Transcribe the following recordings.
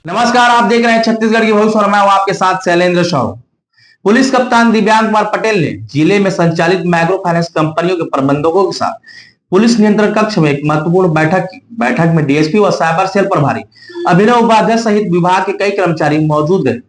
नमस्कार, आप देख रहे हैं छत्तीसगढ़ की वॉइस और मैं हूं आपके साथ शैलेंद्र साहू। पुलिस कप्तान दिव्यांग कुमार पटेल ने जिले में संचालित माइक्रो फाइनेंस कंपनियों के प्रबंधकों के साथ पुलिस नियंत्रण कक्ष में एक महत्वपूर्ण बैठक की। बैठक में डीएसपी व साइबर सेल प्रभारी अभिनव उपाध्याय सहित विभाग के कई कर्मचारी मौजूद रहे।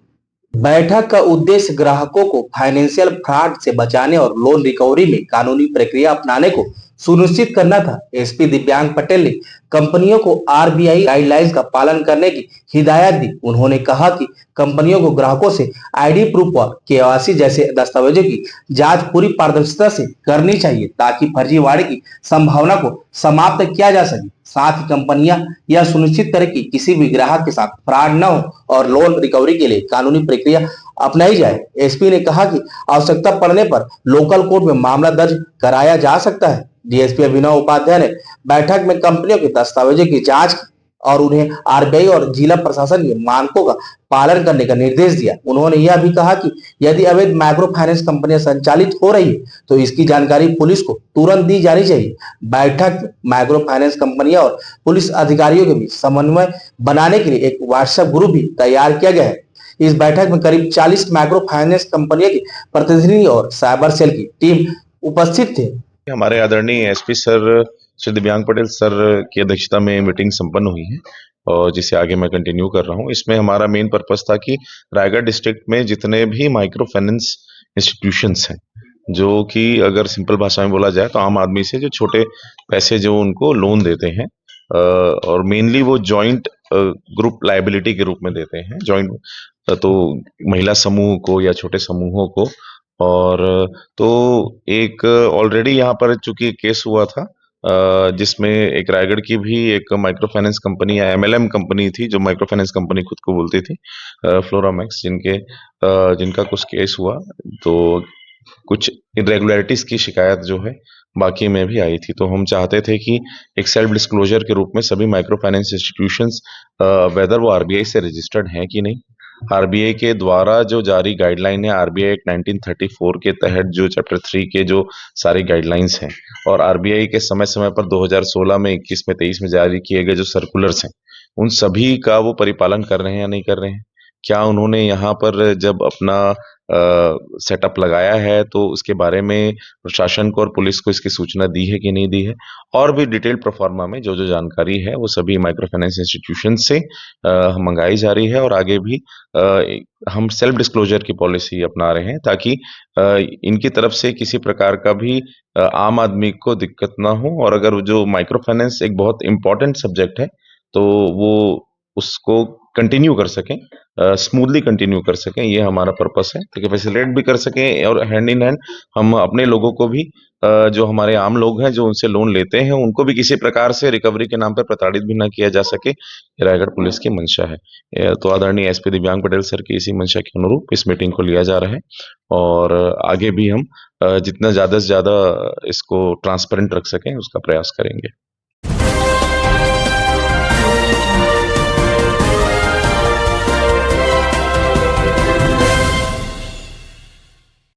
बैठक का उद्देश्य ग्राहकों को फाइनेंशियल फ्रॉड से बचाने और लोन रिकवरी में कानूनी प्रक्रिया अपनाने को सुनिश्चित करना था। एसपी दिव्यांग पटेल ने कंपनियों को आरबीआई गाइडलाइंस का पालन करने की हिदायत दी। उन्होंने कहा कि कंपनियों को ग्राहकों से आईडी प्रूफ व केवाईसी जैसे दस्तावेजों की जांच पूरी पारदर्शिता से करनी चाहिए ताकि फर्जीवाड़े की संभावना को समाप्त किया जा सके। साथ ही कंपनियां यह सुनिश्चित करें कि किसी भी ग्राहक के साथ फ्रॉड न हो और लोन रिकवरी के लिए कानूनी प्रक्रिया अपनाई जाए। एसपी ने कहा कि आवश्यकता पड़ने पर लोकल कोर्ट में मामला दर्ज कराया जा सकता है। डीएसपी अभिनव उपाध्याय ने बैठक में कंपनियों के दस्तावेजों की जांच की और उन्हें आरबीआई और जिला प्रशासन के मानकों का पालन करने का निर्देश दिया। उन्होंने यह भी कहा कि यदि अवैध माइक्रो फाइनेंस कंपनियां संचालित हो रही है तो इसकी जानकारी पुलिस को तुरंत दी जानी चाहिए। बैठक में माइक्रो फाइनेंस कंपनियां और पुलिस अधिकारियों के बीच समन्वय बनाने के लिए एक व्हाट्सएप ग्रुप भी तैयार किया गया है। इस बैठक में करीब 40 माइक्रो फाइनेंस कंपनियों के प्रतिनिधि और साइबर सेल की टीम उपस्थित थे। हमारे आदरणीय एसपी सर श्री दिव्यांग पटेल सर की अध्यक्षता में मीटिंग संपन्न हुई है और जिसे आगे मैं कंटिन्यू कर रहा हूं। इसमें हमारा मेन पर्पस था कि रायगढ़ डिस्ट्रिक्ट में जितने भी माइक्रो फाइनेंस इंस्टीट्यूशंस हैं, जो कि अगर सिंपल भाषा में बोला जाए तो आम आदमी से जो छोटे पैसे जो उनको लोन देते हैं और मेनली वो जॉइंट ग्रुप लायबिलिटी के रूप में देते हैं, जॉइंट तो महिला समूह को या छोटे समूहों को। और तो एक ऑलरेडी यहाँ पर चूंकि केस हुआ था जिसमें एक रायगढ़ की भी एक माइक्रो फाइनेंस कंपनी या एमएलएम कंपनी थी, जो माइक्रो फाइनेंस कंपनी खुद को बोलती थी, फ्लोरामैक्स, जिनका कुछ केस हुआ तो कुछ इरेगुलरिटीज की शिकायत जो है बाकी में भी आई थी। तो हम चाहते थे कि एक सेल्फ डिस्क्लोजर के रूप में सभी माइक्रो फाइनेंस इंस्टीट्यूशंस वेदर वो आरबीआई से रजिस्टर्ड हैं कि नहीं, आरबीआई के द्वारा जो जारी गाइडलाइन है, आरबीआई एक्ट 1934 के तहत जो चैप्टर 3 के जो सारी गाइडलाइंस हैं और आरबीआई के समय समय पर 2016 में, 21 में, 23 में जारी किए गए जो सर्कुलर्स हैं, उन सभी का वो परिपालन कर रहे हैं या नहीं कर रहे हैं। क्या उन्होंने यहाँ पर जब अपना सेटअप लगाया है तो उसके बारे में प्रशासन को और पुलिस को इसकी सूचना दी है कि नहीं दी है। और भी डिटेल प्रोफार्मा में जो जो जानकारी है वो सभी माइक्रो फाइनेंस इंस्टीट्यूशन से मंगाई जा रही है और आगे भी हम सेल्फ डिस्क्लोजर की पॉलिसी अपना रहे हैं ताकि इनकी तरफ से किसी प्रकार का भी आम आदमी को दिक्कत ना हो। और अगर जो माइक्रो फाइनेंस एक बहुत इंपॉर्टेंट सब्जेक्ट है तो वो उसको कंटिन्यू कर सकें, स्मूथली कंटिन्यू कर सकें, ये हमारा पर्पस है ताकि फैसिलिटेट भी कर सकें और हैंड इन हैंड हम अपने लोगों को भी, जो हमारे आम लोग हैं जो उनसे लोन लेते हैं, उनको भी किसी प्रकार से रिकवरी के नाम पर प्रताड़ित भी ना किया जा सके। रायगढ़ पुलिस की मंशा है। तो आदरणीय एसपी दिव्यांग पटेल सर की इसी मंशा के अनुरूप इस मीटिंग को लिया जा रहा है और आगे भी हम जितना ज़्यादा से ज़्यादा इसको ट्रांसपेरेंट रख सकें उसका प्रयास करेंगे।